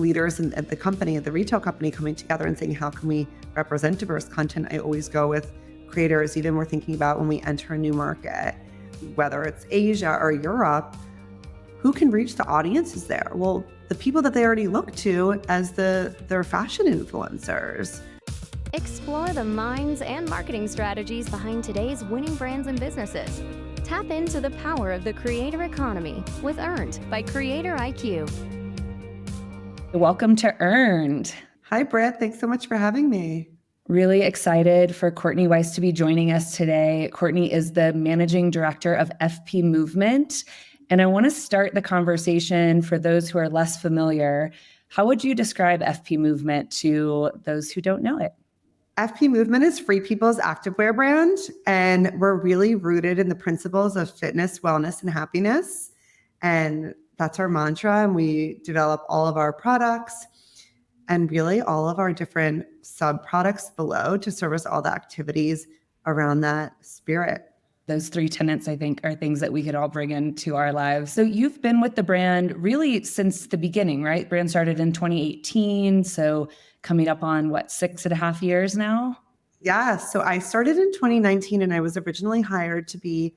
leaders at the company, at the retail company, coming together and saying, how can we represent diverse content? I always go with creators, even we're thinking about when we enter a new market, whether it's Asia or Europe, who can reach the audiences there? Well, the people that they already look to as their fashion influencers. Explore the minds and marketing strategies behind today's winning brands and businesses. Tap into the power of the creator economy with Earned by CreatorIQ. Welcome to Earned. Hi, Brit. Thanks so much for having me. Really excited for Courtney Weis to be joining us today. Courtney is the managing director of FP Movement. And I want to start the conversation for those who are less familiar. How would you describe FP Movement to those who don't know it? FP Movement is Free People's activewear brand, and we're really rooted in the principles of fitness, wellness, and happiness. And that's our mantra. And we develop all of our products and really all of our different sub-products below to service all the activities around that spirit. Those three tenets, I think, are things that we could all bring into our lives. So you've been with the brand really since the beginning, right? Brand started in 2018. So coming up on 6.5 years now? Yeah. So I started in 2019 and I was originally hired to be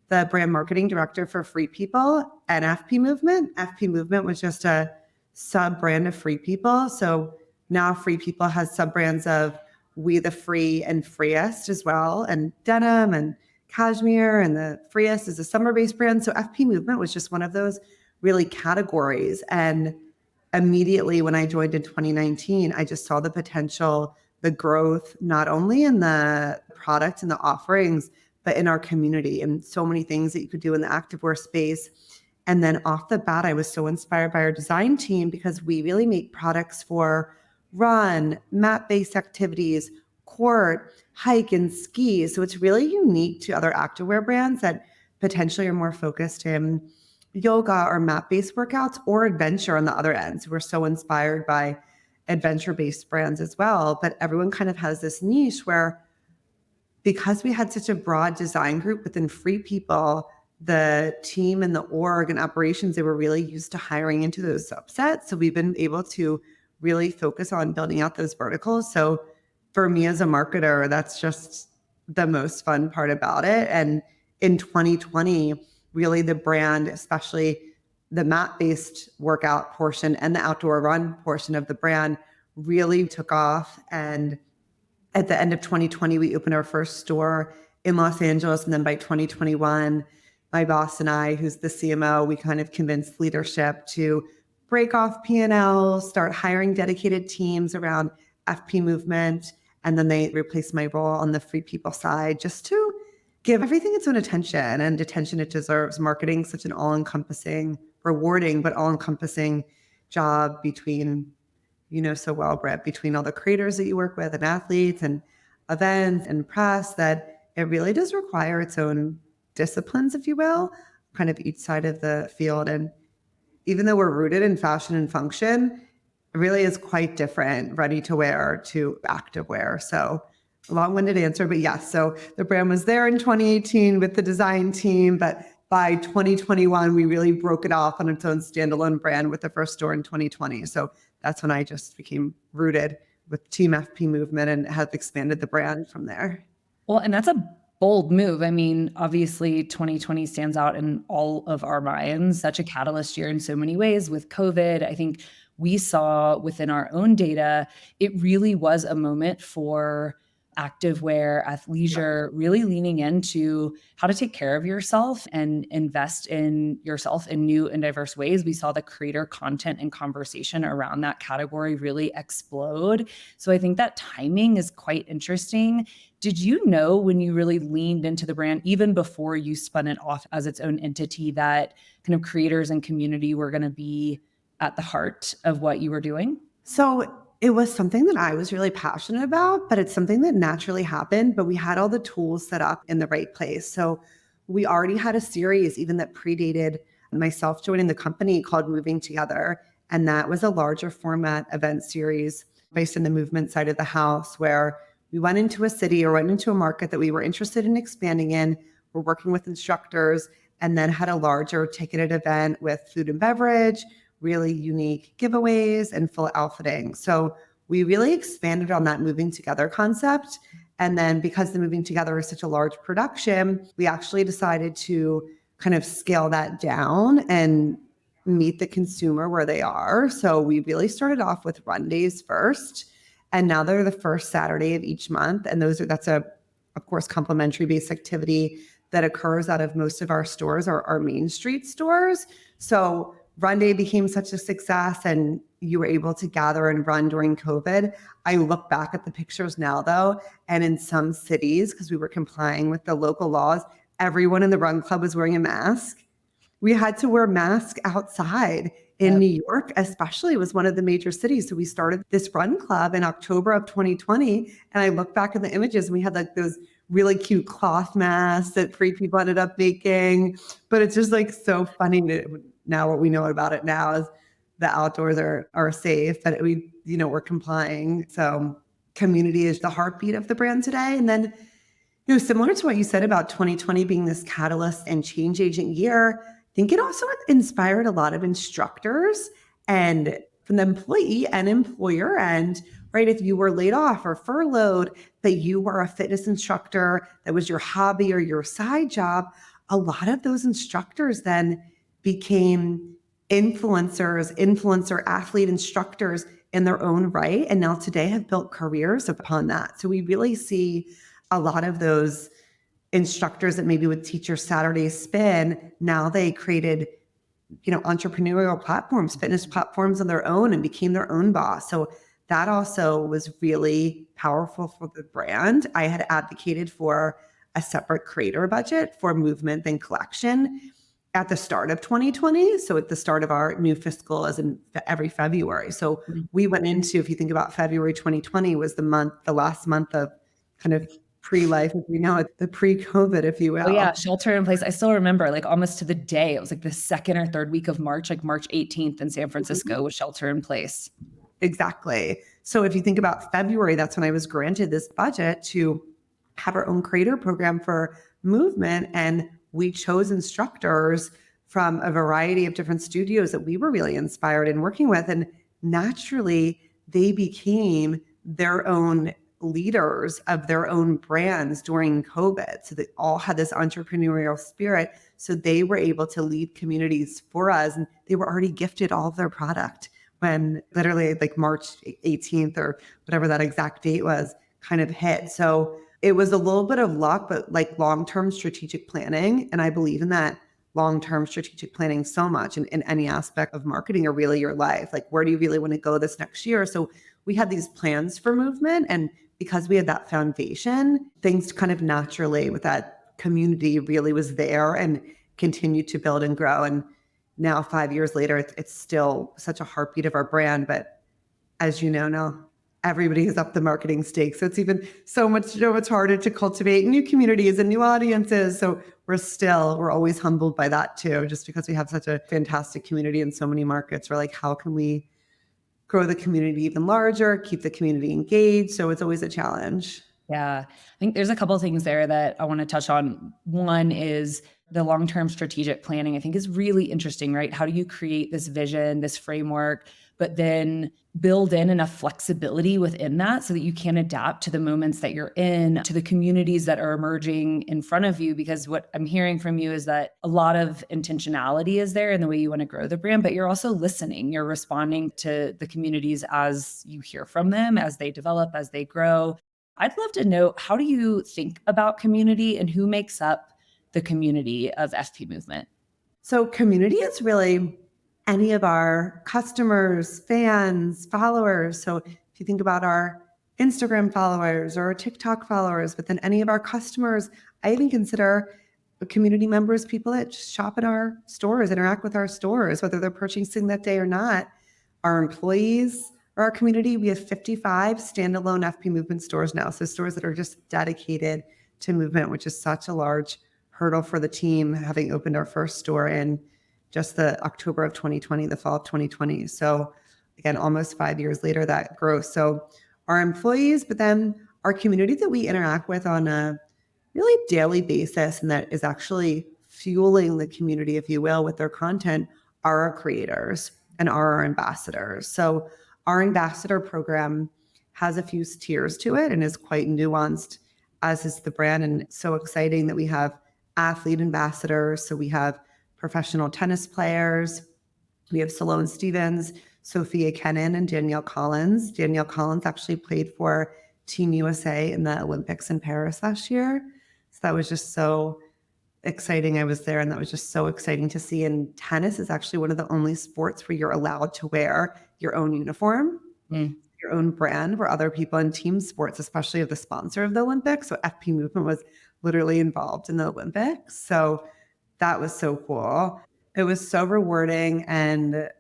the brand marketing director for Free People and FP Movement. FP Movement was just a sub brand of Free People. So now Free People has sub brands of We the Free and Freest as well, and denim and cashmere, and the Freest is a summer-based brand. So FP Movement was just one of those really categories. And immediately when I joined in 2019, I just saw the potential, the growth, not only in the product and the offerings, but in our community and so many things that you could do in the activewear space. And then off the bat, I was so inspired by our design team because we really make products for run, mat-based activities, court, hike, and ski. So it's really unique to other activewear brands that potentially are more focused in yoga or mat-based workouts or adventure on the other end. So we're so inspired by adventure-based brands as well. But everyone kind of has this niche where, because we had such a broad design group within Free People, the team and the org and operations, they were really used to hiring into those subsets. So we've been able to really focus on building out those verticals. So for me as a marketer, that's just the most fun part about it. And in 2020, really the brand, especially the mat-based workout portion and the outdoor run portion of the brand, really took off. And at the end of 2020, we opened our first store in Los Angeles. And then by 2021, my boss and I, who's the CMO, we kind of convinced leadership to break off P&L, start hiring dedicated teams around FP Movement. And then they replaced my role on the Free People side just to give everything its own attention and attention it deserves. Marketing such an all-encompassing, rewarding, but all-encompassing job between, so well, Brit, between all the creators that you work with and athletes and events and press, that it really does require its own disciplines, if you will, kind of each side of the field. And even though we're rooted in fashion and function, it really is quite different, ready to wear to activewear. So long-winded answer, but yes. So the brand was there in 2018 with the design team, but by 2021, we really broke it off on its own standalone brand with the first store in 2020. So that's when I just became rooted with Team FP Movement and have expanded the brand from there. Well, and that's a bold move. I mean, obviously 2020 stands out in all of our minds, such a catalyst year in so many ways with COVID. I think we saw within our own data, it really was a moment for activewear, athleisure, really leaning into how to take care of yourself and invest in yourself in new and diverse ways. We saw the creator content and conversation around that category really explode. So I think that timing is quite interesting. Did you know when you really leaned into the brand, even before you spun it off as its own entity, that kind of creators and community were going to be at the heart of what you were doing? So it was something that I was really passionate about, but it's something that naturally happened, but we had all the tools set up in the right place. So we already had a series even that predated myself joining the company called Moving Together. And that was a larger format event series based in the movement side of the house, where we went into a city or went into a market that we were interested in expanding in. We're working with instructors, and then had a larger ticketed event with food and beverage, really unique giveaways and full outfitting. So we really expanded on that moving together concept. And then because the moving together is such a large production, we actually decided to kind of scale that down and meet the consumer where they are. So we really started off with run days first, and now they're the first Saturday of each month. And that's of course, complimentary based activity that occurs out of most of our stores, our main street stores. So Run Day became such a success, and you were able to gather and run during COVID. I look back at the pictures now, though, and in some cities, because we were complying with the local laws, everyone in the run club was wearing a mask. We had to wear masks outside in New York, especially, was one of the major cities. So we started this run club in October of 2020. And I look back at the images, and we had like those really cute cloth masks that free people ended up making. But it's just like so funny now what we know about it now is the outdoors are safe, that we're complying. So community is the heartbeat of the brand today. And then, similar to what you said about 2020 being this catalyst and change agent year, I think it also inspired a lot of instructors, and from the employee and employer end, right? If you were laid off or furloughed, that you were a fitness instructor, that was your hobby or your side job, a lot of those instructors then became influencer athlete instructors in their own right. And now today have built careers upon that. So we really see a lot of those instructors that maybe would teach your Saturday spin. Now they created, entrepreneurial platforms, fitness platforms on their own, and became their own boss. So that also was really powerful for the brand. I had advocated for a separate creator budget for movement and collection at the start of 2020. So at the start of our new fiscal, as in every February. So we went into, if you think about February 2020 was the last month of kind of pre-life, as we know it, the pre-COVID, if you will. Oh yeah, shelter in place. I still remember, like, almost to the day, it was like the second or third week of March, like March 18th in San Francisco was shelter in place. Exactly. So if you think about February, that's when I was granted this budget to have our own creator program for movement. And we chose instructors from a variety of different studios that we were really inspired in working with. And naturally, they became their own leaders of their own brands during COVID. So they all had this entrepreneurial spirit. So they were able to lead communities for us. And they were already gifted all of their product when literally like March 18th or whatever that exact date was kind of hit. So it was a little bit of luck, but like long-term strategic planning. And I believe in that long-term strategic planning so much in any aspect of marketing or really your life. Like, where do you really want to go this next year? So we had these plans for movement. And because we had that foundation, things kind of naturally with that community really was there and continued to build and grow. And now 5 years later, it's still such a heartbeat of our brand. But as you know now, everybody has upped the marketing stakes. So it's even so much harder to cultivate new communities and new audiences. So we're always humbled by that too, just because we have such a fantastic community in so many markets. We're like, how can we grow the community even larger, keep the community engaged? So it's always a challenge. Yeah. I think there's a couple of things there that I want to touch on. One is the long-term strategic planning, I think, is really interesting, right? How do you create this vision, this framework, but then build in enough flexibility within that so that you can adapt to the moments that you're in, to the communities that are emerging in front of you? Because what I'm hearing from you is that a lot of intentionality is there in the way you want to grow the brand, but you're also listening. You're responding to the communities as you hear from them, as they develop, as they grow. I'd love to know, how do you think about community and who makes up the community of FP Movement? So community is really any of our customers, fans, followers. So if you think about our Instagram followers or our TikTok followers, but then any of our customers, I even consider community members people that just shop in our stores, interact with our stores, whether they're purchasing that day or not. Our employees are our community. We have 55 standalone FP Movement stores now. So stores that are just dedicated to movement, which is such a large hurdle for the team, having opened our first store in just the October of 2020, the fall of 2020. So again, almost 5 years later, that growth. So our employees, but then our community that we interact with on a really daily basis, and that is actually fueling the community, if you will, with their content, are our creators. and are our ambassadors. So our ambassador program has a few tiers to it and is quite nuanced, as is the brand. And so exciting that we have athlete ambassadors. So we have professional tennis players. We have Sloane Stephens, Sofia Kenin, and Danielle Collins. Danielle Collins actually played for Team USA in the Olympics in Paris last year. So that was just so exciting. I was there, and that was just so exciting to see. And tennis is actually one of the only sports where you're allowed to wear your own uniform, your own brand, where other people in team sports, especially of the sponsor of the Olympics. So FP Movement was literally involved in the Olympics. So that was so cool. It was so rewarding and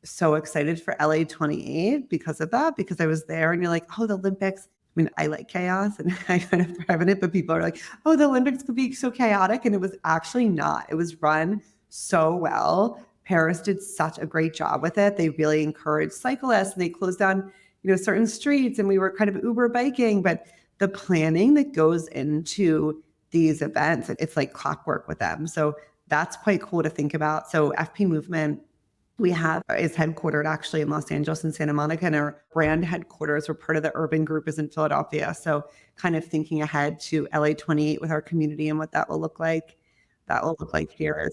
so excited for LA 28 because of that, because I was there and you're like, oh, the Olympics. I mean, I like chaos and I kind of thrive in it, but people are like, oh, the Olympics could be so chaotic. And it was actually not. It was run so well. Paris did such a great job with it. They really encouraged cyclists and they closed down, certain streets, and we were kind of Uber biking, but the planning that goes into these events, it's like clockwork with them. So that's quite cool to think about. So FP Movement is headquartered actually in Los Angeles and Santa Monica, and our brand headquarters, or part of the urban group, is in Philadelphia. So kind of thinking ahead to LA 28 with our community and what that will look like. That will look like here.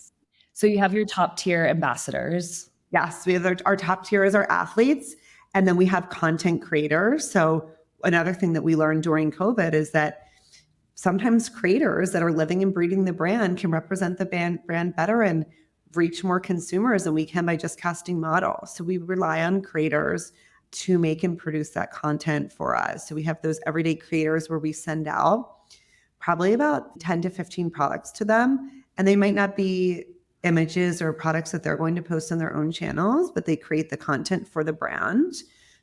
So you have your top tier ambassadors. Yes, we have our top tier is our athletes, and then we have content creators. So another thing that we learned during COVID is that sometimes creators that are living and breathing the brand can represent the brand better and reach more consumers than we can by just casting models. So we rely on creators to make and produce that content for us. So we have those everyday creators where we send out probably about 10 to 15 products to them. And they might not be images or products that they're going to post on their own channels, but they create the content for the brand.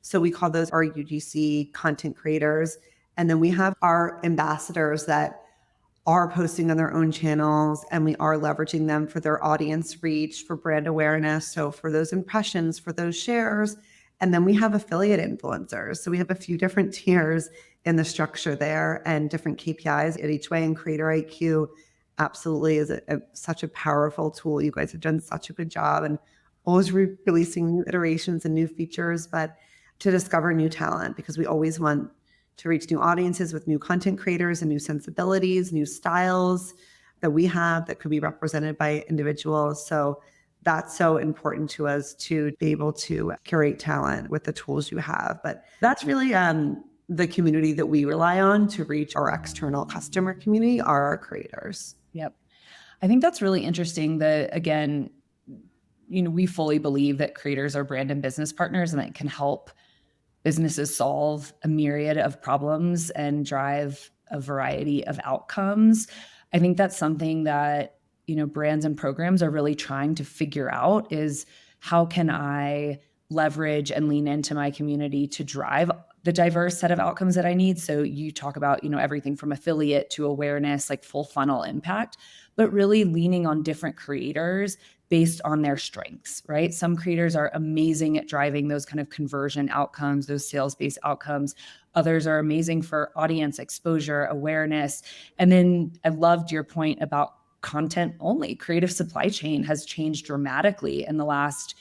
So we call those our UGC content creators. And then we have our ambassadors that are posting on their own channels, and we are leveraging them for their audience reach, for brand awareness. So for those impressions, for those shares. And then we have affiliate influencers. So we have a few different tiers in the structure there and different KPIs at each way. And CreatorIQ absolutely is such a powerful tool. You guys have done such a good job and always releasing new iterations and new features, but to discover new talent, because we always want to reach new audiences with new content creators and new sensibilities, new styles that we have that could be represented by individuals. So that's so important to us, to be able to curate talent with the tools you have. But that's really the community that we rely on to reach our external customer community are our creators. Yep. I think that's really interesting that, again, we fully believe that creators are brand and business partners, and that can help businesses solve a myriad of problems and drive a variety of outcomes. I think that's something that, brands and programs are really trying to figure out is how can I leverage and lean into my community to drive the diverse set of outcomes that I need. So you talk about, everything from affiliate to awareness, like full funnel impact, but really leaning on different creators based on their strengths, right? Some creators are amazing at driving those kind of conversion outcomes, those sales-based outcomes. Others are amazing for audience exposure, awareness. And then I loved your point about content only. Creative supply chain has changed dramatically in the last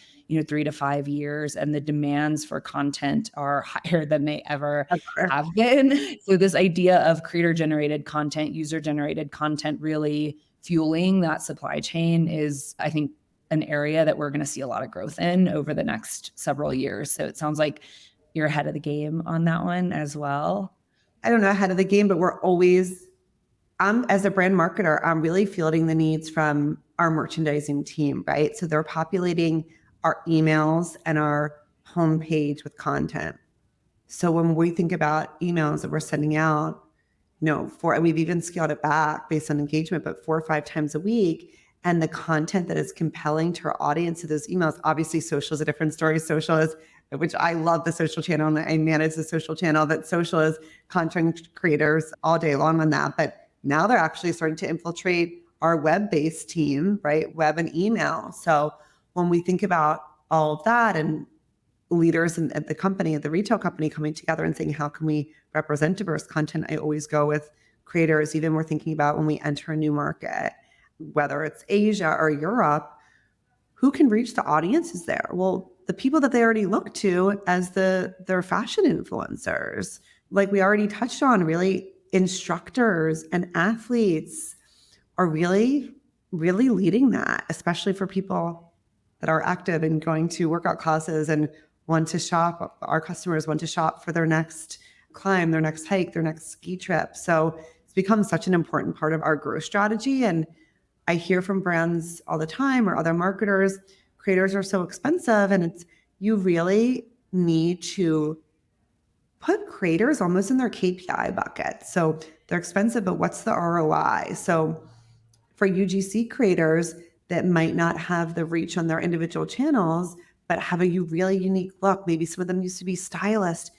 3 to 5 years, and the demands for content are higher than they ever have been. So this idea of creator-generated content, user-generated content really fueling that supply chain is, I think, an area that we're going to see a lot of growth in over the next several years. So it sounds like you're ahead of the game on that one as well. I don't know ahead of the game, but as a brand marketer, I'm really fielding the needs from our merchandising team, right? So they're populating our emails and our homepage with content. So when we think about emails that we're sending out, and we've even scaled it back based on engagement, but 4 or 5 times a week, and the content that is compelling to our audience of those emails. Obviously, social is a different story. Social is, which I love the social channel, and I manage the social channel, but social is content creators all day long on that. But now they're actually starting to infiltrate our web-based team, right? Web and email. So when we think about all of that and leaders at the company, at the retail company coming together and saying, how can we represent diverse content? I always go with creators. Even we're thinking about when we enter a new market, whether it's Asia or Europe, who can reach the audiences there? Well, the people that they already look to as their fashion influencers. Like we already touched on, really instructors and athletes are really, really leading that, especially for people that are active and going to workout classes and want to shop. Our customers want to shop for their next climb, their next hike, their next ski trip. So it's become such an important part of our growth strategy. And I hear from brands all the time or other marketers, creators are so expensive, and you really need to put creators almost in their KPI bucket. So they're expensive, but what's the ROI? So for UGC creators that might not have the reach on their individual channels, but have a really unique look, maybe some of them used to be stylists,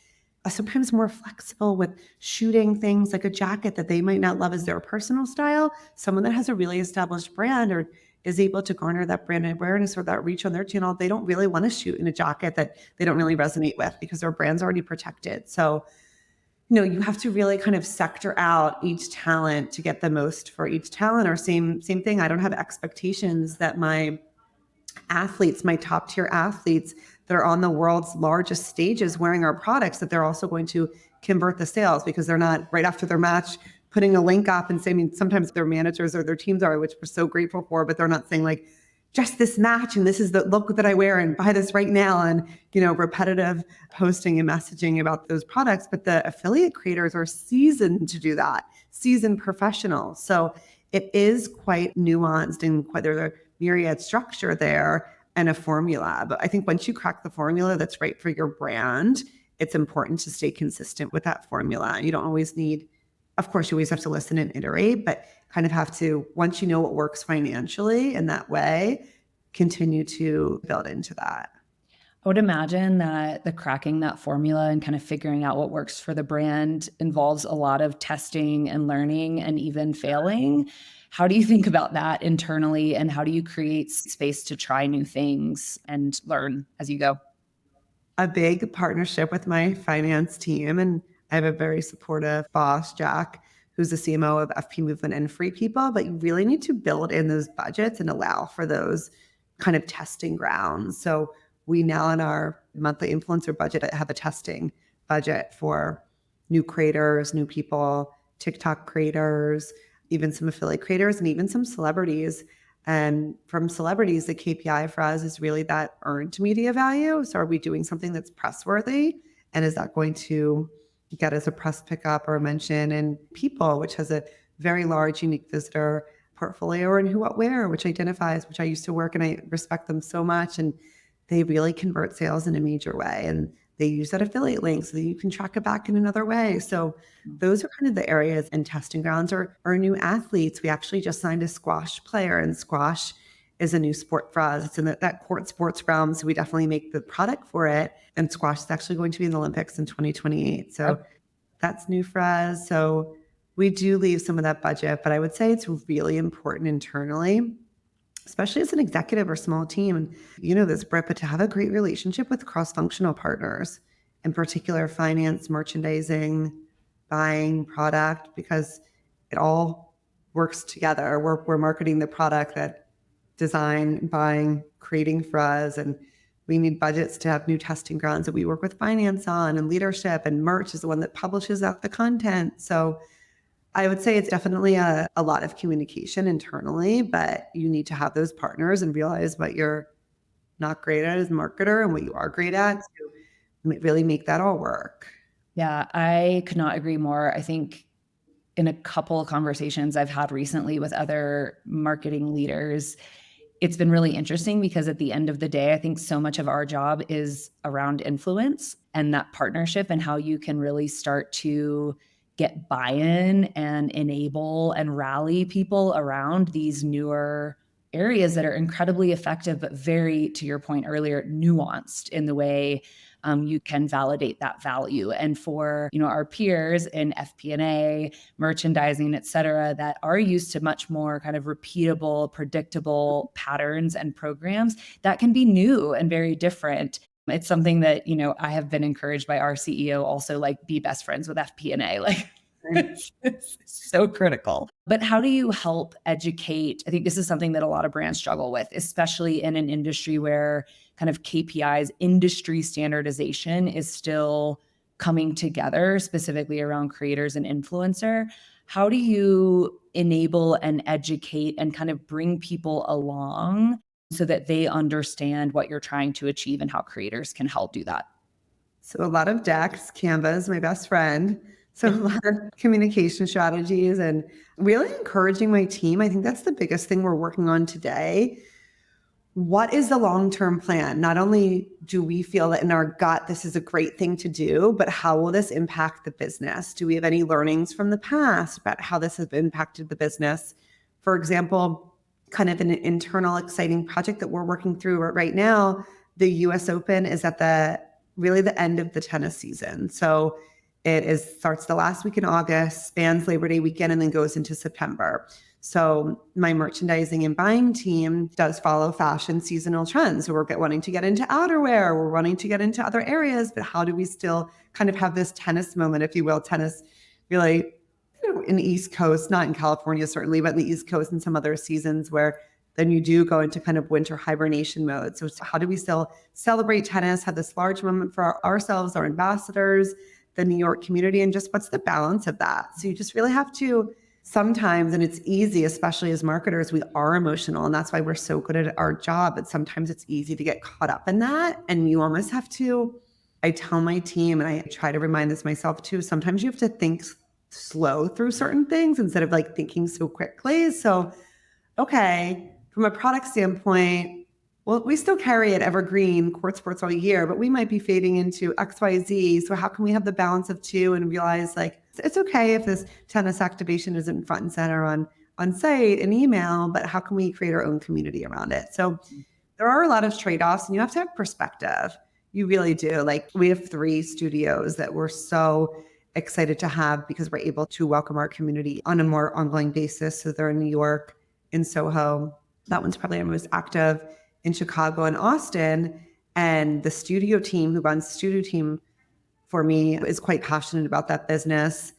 sometimes more flexible with shooting things like a jacket that they might not love as their personal style. Someone that has a really established brand or is able to garner that brand awareness or that reach on their channel, they don't really want to shoot in a jacket that they don't really resonate with because their brand's already protected. So, you have to really kind of sector out each talent to get the most for each talent. Or same thing. I don't have expectations that my athletes, my top tier athletes that are on the world's largest stages wearing our products, that they're also going to convert the sales, because they're not right after their match putting a link up and saying, sometimes their managers or their teams are, which we're so grateful for, but they're not saying like, just this match and this is the look that I wear and buy this right now, and repetitive posting and messaging about those products. But the affiliate creators are seasoned to do that, seasoned professionals. So it is quite nuanced and there's a myriad structure there and a formula. But I think once you crack the formula that's right for your brand, it's important to stay consistent with that formula. You don't always need, of course, you always have to listen and iterate, but kind of have to, once you know what works financially in that way, continue to build into that. I would imagine that the cracking that formula and kind of figuring out what works for the brand involves a lot of testing and learning and even failing. How do you think about that internally, and how do you create space to try new things and learn as you go? A big partnership with my finance team, and I have a very supportive boss, Jack, who's the CMO of FP Movement and Free People, but you really need to build in those budgets and allow for those kind of testing grounds. So we now in our monthly influencer budget have a testing budget for new creators, new people, TikTok creators, even some affiliate creators, and even some celebrities. And from celebrities, the KPI for us is really that earned media value. So are we doing something that's press-worthy? And is that going to get us a press pickup or a mention in People, which has a very large, unique visitor portfolio, or in Who What Wear, which identifies, which I used to work, and I respect them so much. And they really convert sales in a major way. And they use that affiliate link so that you can track it back in another way. So those are kind of the areas and testing grounds. Or new athletes. We actually just signed a squash player, and squash is a new sport for us. It's in that court sports realm. So we definitely make the product for it. And squash is actually going to be in the Olympics in 2028. So that's new for us. So we do leave some of that budget, but I would say it's really important internally, especially as an executive or small team. And this, Brit, but to have a great relationship with cross-functional partners, in particular finance, merchandising, buying, product, because it all works together. We're marketing the product that design, buying, creating for us, and we need budgets to have new testing grounds that we work with finance on, and leadership, and merch is the one that publishes out the content. So I would say it's definitely a lot of communication internally, but you need to have those partners and realize what you're not great at as a marketer and what you are great at to really make that all work. Yeah, I could not agree more. I think in a couple of conversations I've had recently with other marketing leaders, it's been really interesting because at the end of the day, I think so much of our job is around influence and that partnership, and how you can really start to get buy-in and enable and rally people around these newer areas that are incredibly effective, but very, to your point earlier, nuanced in the way you can validate that value. And for our peers in FP&A, merchandising, et cetera, that are used to much more kind of repeatable, predictable patterns and programs, that can be new and very different. It's something that, I have been encouraged by our CEO also, like, be best friends with FP&A. Like, it's so critical. But how do you help educate? I think this is something that a lot of brands struggle with, especially in an industry where kind of KPIs, industry standardization is still coming together, specifically around creators and influencer. How do you enable and educate and kind of bring people along so that they understand what you're trying to achieve and how creators can help do that? So a lot of decks. Canva is my best friend. So a lot of communication strategies and really encouraging my team. I think that's the biggest thing we're working on today. What is the long-term plan? Not only do we feel that in our gut, this is a great thing to do, but how will this impact the business? Do we have any learnings from the past about how this has impacted the business? For example, kind of an internal exciting project that we're working through right now, the US Open is at the end of the tennis season. So starts the last week in August, spans Labor Day weekend, and then goes into September. So my merchandising and buying team does follow fashion seasonal trends. So we're wanting to get into outerwear, we're wanting to get into other areas, but how do we still kind of have this tennis moment, if you will, tennis really, in the East Coast, not in California certainly, but in the East Coast and some other seasons where then you do go into kind of winter hibernation mode. So how do we still celebrate tennis, have this large moment for ourselves, our ambassadors, the New York community, and just what's the balance of that? So you just really have to sometimes, and it's easy, especially as marketers, we are emotional, and that's why we're so good at our job. But sometimes it's easy to get caught up in that. And you almost have to, I tell my team, and I try to remind this myself too, sometimes you have to think slow through certain things instead of like thinking so quickly. So, okay, from a product standpoint, well, we still carry it evergreen, court sports all year, but we might be fading into XYZ. So how can we have the balance of two and realize like, it's okay if this tennis activation isn't front and center on site and email, but how can we create our own community around it? So there are a lot of trade-offs, and you have to have perspective. You really do. Like, we have 3 studios that we're so excited to have because we're able to welcome our community on a more ongoing basis. So they're in New York, in Soho. That one's probably our most active, in Chicago and Austin. And the studio team who runs the studio team for me is quite passionate about that business.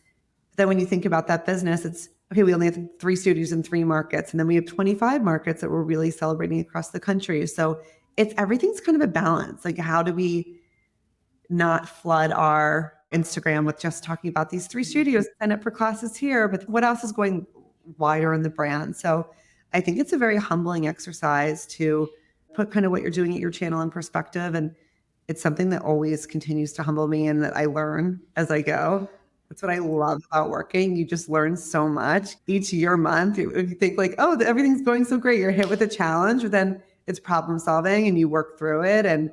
But then when you think about that business, it's okay, we only have 3 studios in 3 markets, and then we have 25 markets that we're really celebrating across the country. So everything's kind of a balance. Like, how do we not flood our Instagram with just talking about these 3 studios, sign up for classes here, but what else is going wider in the brand? So I think it's a very humbling exercise to put kind of what you're doing at your channel in perspective. And it's something that always continues to humble me and that I learn as I go. That's what I love about working. You just learn so much each year, month. You think like, oh, everything's going so great. You're hit with a challenge, but then it's problem solving and you work through it. And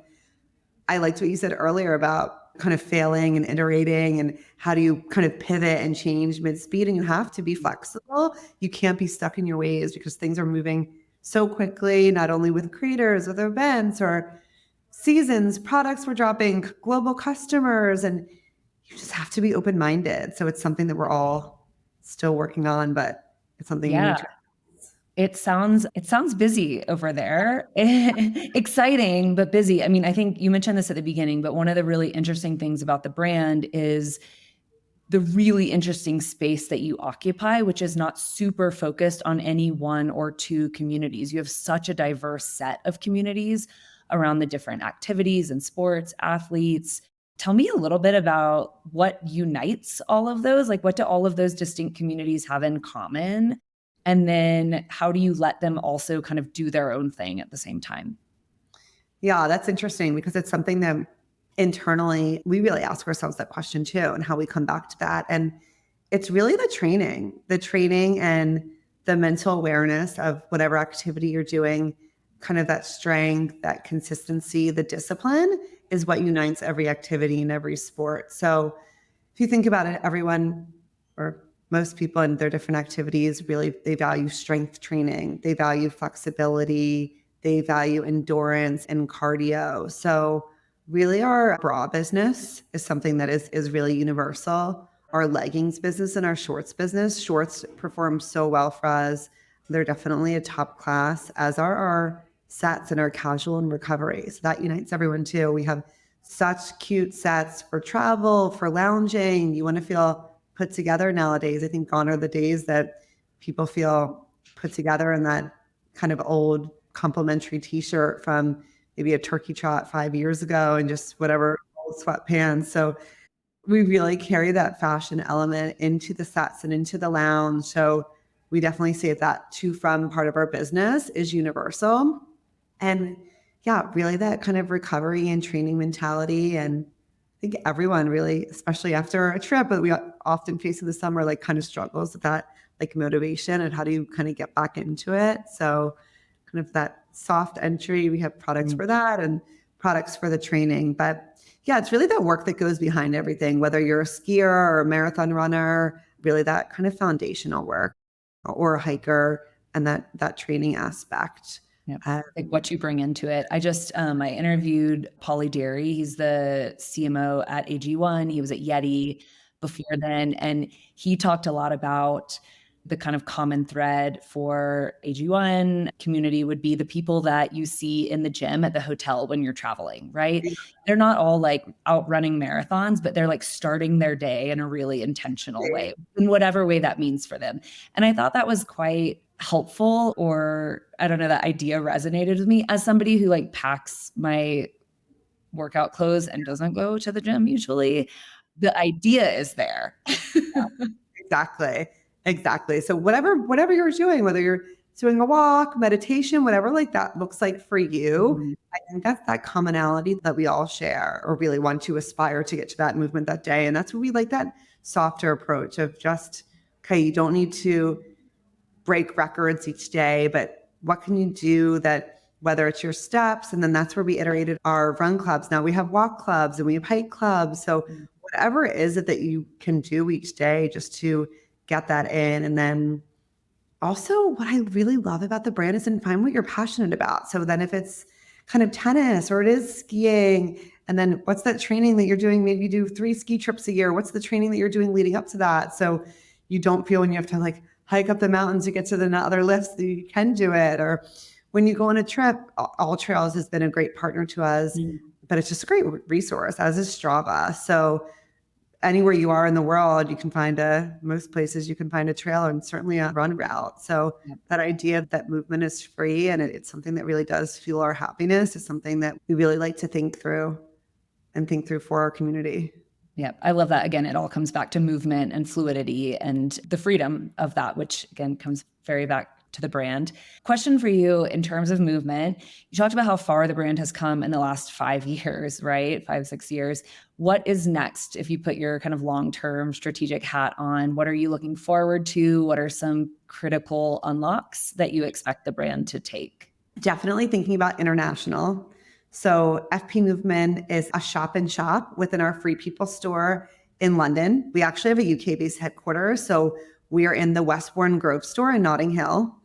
I liked what you said earlier about kind of failing and iterating and how do you kind of pivot and change mid-speed, and you have to be flexible. You can't be stuck in your ways because things are moving so quickly, not only with creators, with events or seasons, products we're dropping, global customers, and you just have to be open-minded. So it's something that we're all still working on, but it's something you need to. It sounds busy over there. Exciting, but busy. I mean, I think you mentioned this at the beginning, but one of the really interesting things about the brand is the really interesting space that you occupy, which is not super focused on any 1 or 2 communities. You have such a diverse set of communities around the different activities and sports, athletes. Tell me a little bit about what unites all of those. Like, what do all of those distinct communities have in common? And then how do you let them also kind of do their own thing at the same time? Yeah, that's interesting because it's something that internally we really ask ourselves that question too, and how we come back to that. And it's really the training and the mental awareness of whatever activity you're doing, kind of that strength, that consistency, the discipline is what unites every activity and every sport. So if you think about it, everyone or most people in their different activities, really, they value strength training. They value flexibility. They value endurance and cardio. So really our bra business is something that is really universal. Our leggings business and our shorts business, shorts perform so well for us. They're definitely a top class, as are our sets and our casual and recovery. So that unites everyone too. We have such cute sets for travel, for lounging. You want to feel put together nowadays. I think gone are the days that people feel put together in that kind of old complimentary t-shirt from maybe a turkey trot 5 years ago and just whatever old sweatpants. So we really carry that fashion element into the sets and into the lounge. So we definitely say that to from part of our business is universal. And yeah, really that kind of recovery and training mentality. And I think everyone really, especially after a trip, but we often face in the summer, like kind of struggles with that like motivation and how do you kind of get back into it. So kind of that soft entry, we have products for that and products for the training. But yeah, it's really that work that goes behind everything, whether you're a skier or a marathon runner, really that kind of foundational work, or a hiker, and that training aspect. Yep. Like what you bring into it. I interviewed Pauly Derry. He's the CMO at AG1. He was at Yeti before then. And he talked a lot about the kind of common thread for AG1 community would be the people that you see in the gym at the hotel when you're traveling, right? They're not all like out running marathons, but they're like starting their day in a really intentional way, in whatever way that means for them. And I thought that was quite helpful, or I don't know, that idea resonated with me as somebody who like packs my workout clothes and doesn't go to the gym usually. The idea is there. Exactly. So whatever you're doing, whether you're doing a walk, meditation, whatever like that looks like for you, I think that's that commonality that we all share or really want to aspire to get to that movement that day. And that's what we like, that softer approach of just, okay, you don't need to break records each day, but what can you do that, whether it's your steps, and then that's where we iterated our run clubs. Now we have walk clubs and we have hike clubs. So whatever it is that you can do each day just to get that in. And then also what I really love about the brand is to find what you're passionate about. So then if it's kind of tennis or it is skiing, and then what's that training that you're doing? Maybe you do 3 ski trips a year. What's the training that you're doing leading up to that? So you don't feel when you have to like hike up the mountains to get to the other lifts that you can do it. Or when you go on a trip, All Trails has been a great partner to us, but it's just a great resource, as is Strava. So anywhere you are in the world, you can find most places you can find a trail and certainly a run route. So that idea that movement is free and it's something that really does fuel our happiness is something that we really like to think through for our community. Yeah, I love that. Again, it all comes back to movement and fluidity and the freedom of that, which again comes very back to the brand. Question for you in terms of movement. You talked about how far the brand has come in the last 5 years, right? 5, 6 years. What is next if you put your kind of long-term strategic hat on? What are you looking forward to? What are some critical unlocks that you expect the brand to take? Definitely thinking about international. So FP Movement is a shop in shop within our Free People store in London. We actually have a UK-based headquarters. So we are in the Westbourne Grove store in Notting Hill.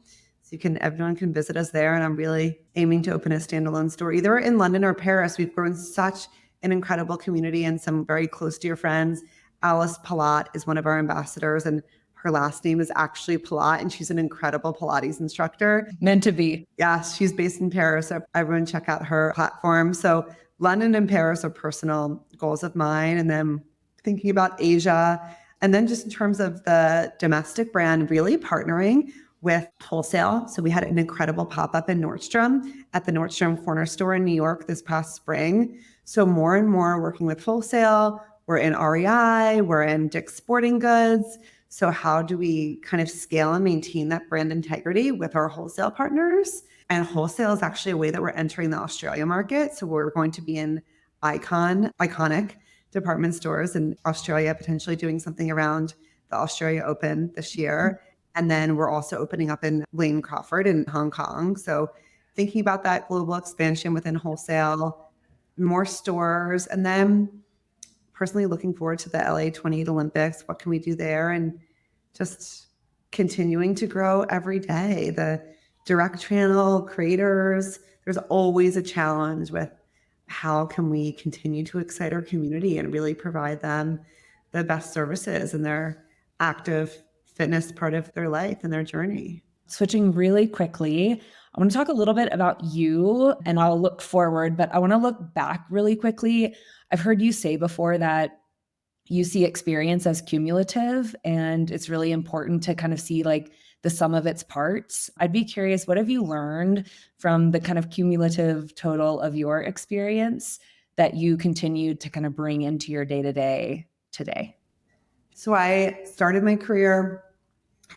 So everyone can visit us there. And I'm really aiming to open a standalone store either in London or Paris. We've grown such an incredible community and some very close dear friends. Alice Palat is one of our ambassadors, and her last name is actually Palat, and she's an incredible Pilates instructor. Meant to be. Yes, she's based in Paris. So everyone check out her platform. So London and Paris are personal goals of mine. And then thinking about Asia. And then just in terms of the domestic brand, really partnering with wholesale. So we had an incredible pop-up in Nordstrom at the Nordstrom Corner store in New York this past spring. So more and more working with wholesale. We're in REI, we're in Dick's Sporting Goods. So how do we kind of scale and maintain that brand integrity with our wholesale partners? And wholesale is actually a way that we're entering the Australia market. So we're going to be in iconic department stores in Australia, potentially doing something around the Australia Open this year. And then we're also opening up in Lane Crawford in Hong Kong. So thinking about that global expansion within wholesale, more stores, and then personally looking forward to the LA 28 Olympics. What can we do there? And just continuing to grow every day. The direct channel creators, there's always a challenge with how can we continue to excite our community and really provide them the best services in their active fitness part of their life and their journey. Switching really quickly, I want to talk a little bit about you, and I'll look forward, but I want to look back really quickly. I've heard you say before that you see experience as cumulative, and it's really important to kind of see like the sum of its parts. I'd be curious, what have you learned from the kind of cumulative total of your experience that you continued to kind of bring into your day-to-day today? So I started my career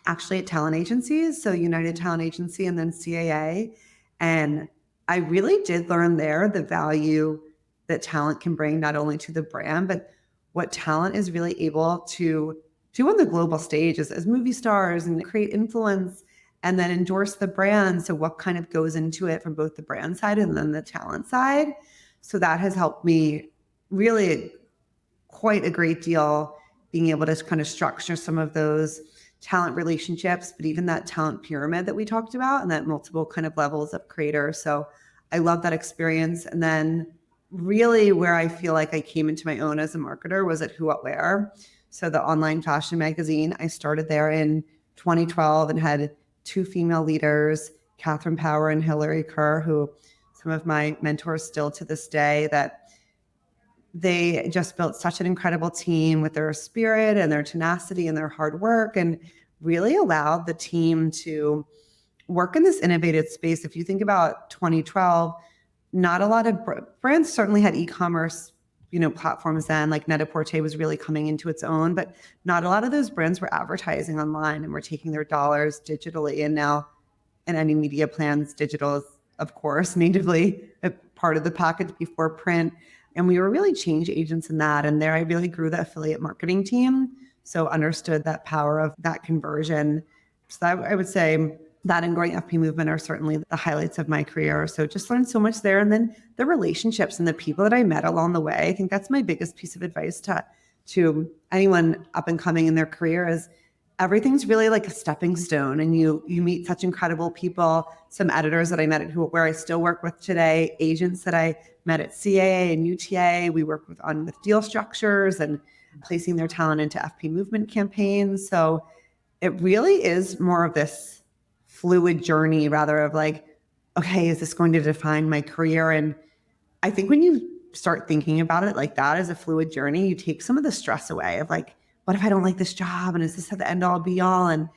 actually at talent agencies, so United Talent Agency and then CAA. And I really did learn there the value that talent can bring not only to the brand, but what talent is really able to do on the global stage as movie stars and create influence and then endorse the brand. So what kind of goes into it from both the brand side and then the talent side. So that has helped me really quite a great deal, being able to kind of structure some of those talent relationships, but even that talent pyramid that we talked about and that multiple kind of levels of creator. So I love that experience. And then really where I feel like I came into my own as a marketer was at Who What Wear. So the online fashion magazine, I started there in 2012 and had two female leaders, Catherine Power and Hillary Kerr, who some of my mentors still to this day, that they just built such an incredible team with their spirit and their tenacity and their hard work, and really allowed the team to work in this innovative space. If you think about 2012, not a lot of brands certainly had e-commerce, platforms then, like Net-a-Porter was really coming into its own, but not a lot of those brands were advertising online and were taking their dollars digitally. And now in any media plans, digital is, of course, natively a part of the package before print. And we were really change agents in that. And there I really grew the affiliate marketing team. So understood that power of that conversion. So I would say that and growing FP Movement are certainly the highlights of my career. So just learned so much there. And then the relationships and the people that I met along the way. I think that's my biggest piece of advice to anyone up and coming in their career is everything's really like a stepping stone. And you meet such incredible people, some editors that I met at where I still work with today, agents that I met at CAA and UTA. We work with deal structures and placing their talent into FP Movement campaigns. So it really is more of this fluid journey rather of like, okay, is this going to define my career? And I think when you start thinking about it like that as a fluid journey, you take some of the stress away of like, what if I don't like this job? And is this the end all be all? And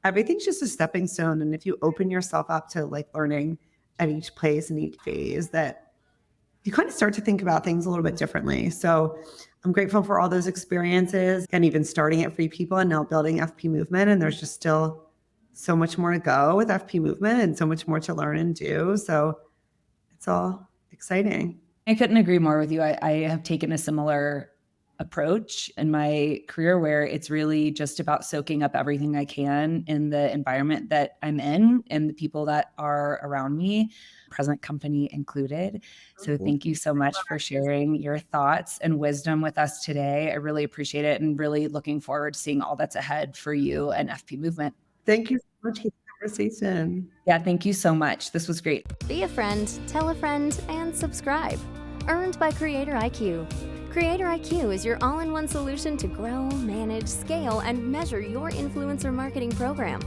everything's just a stepping stone. And if you open yourself up to like learning at each place and each phase, that you kind of start to think about things a little bit differently. So I'm grateful for all those experiences and even starting at Free People and now building FP Movement. And there's just still so much more to go with FP Movement and so much more to learn and do. So it's all exciting. I couldn't agree more with you. I have taken a similar approach in my career where it's really just about soaking up everything I can in the environment that I'm in and the people that are around me, present company included. So thank you so much for sharing your thoughts and wisdom with us today. I really appreciate it and really looking forward to seeing all that's ahead for you and FP Movement. Thank you so much for the conversation. Yeah, thank you so much. This was great. Be a friend, tell a friend, and subscribe. Earned by CreatorIQ. CreatorIQ is your all-in-one solution to grow, manage, scale, and measure your influencer marketing program.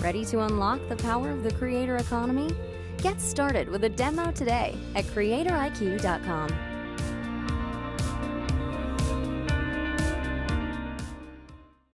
Ready to unlock the power of the creator economy? Get started with a demo today at CreatorIQ.com.